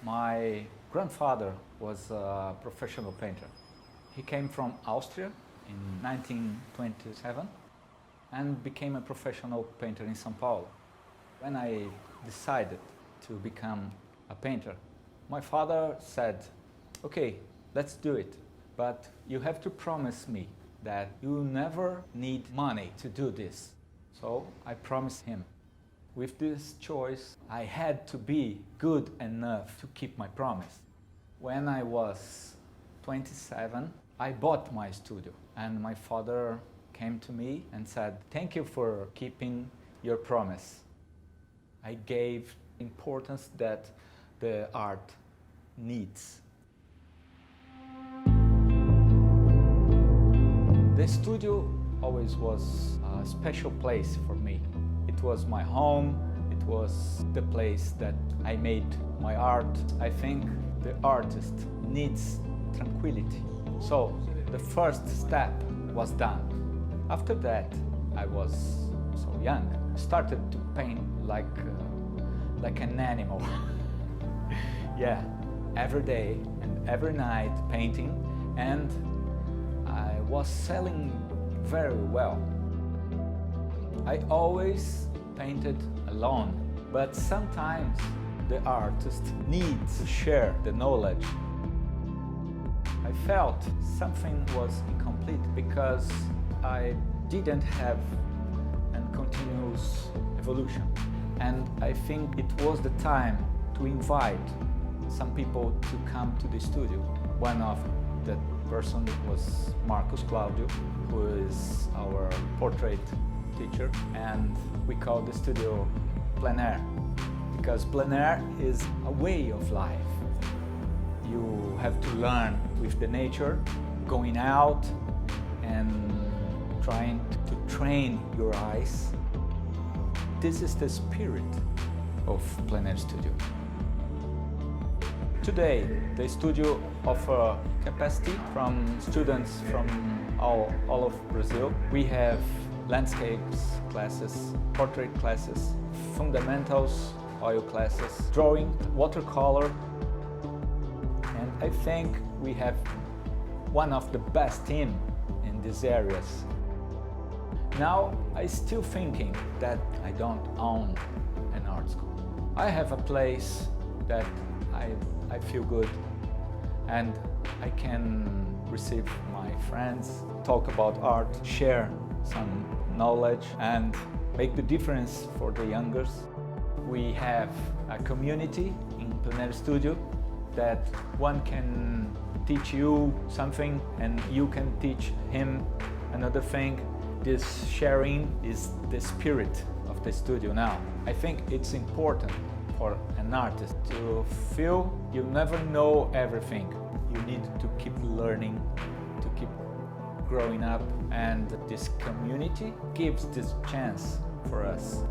My grandfather was a professional painter. He came from Austria in 1927 and became a professional painter in São Paulo. When I decided to become a painter, my father said, "Okay, let's do it, but you have to promise me that you never need money to do this." So I promised him. With this choice, I had to be good enough to keep my promise. When I was 27, I bought my studio, and my father came to me and said, "Thank you for keeping your promise." I gave importance that the art needs. The studio always was a special place for me. It was my home, it was the place that I made my art. I think the artist needs tranquility. So the first step was done. After that, I was so young. I started to paint like an animal. Yeah, every day and every night painting, and I was selling very well. I always painted alone, but sometimes the artist needs to share the knowledge. I felt something was incomplete because I didn't have a continuous evolution. And I think it was the time to invite some people to come to the studio. One of that person was Marcus Claudio, who is our portrait teacher, and we call the studio Plein Air, because Plein Air is a way of life. You have to learn with the nature, going out and trying to train your eyes. This is the spirit of Plein Air Studio. Today, the studio offers capacity from students from all of Brazil. We have landscapes classes, portrait classes, fundamentals, oil classes, drawing, watercolor, and I think we have one of the best team in these areas. Now, I'm still thinking that I don't own an art school. I have a place that I feel good, and I can receive my friends, talk about art, share some knowledge, and make the difference for the youngers. We have a community in Plein Air Studio that one can teach you something and you can teach him another thing. This sharing is the spirit of the studio now. I think it's important for an artist to feel you never know everything. You need to keep learning, to keep growing up, and this community gives this chance for us.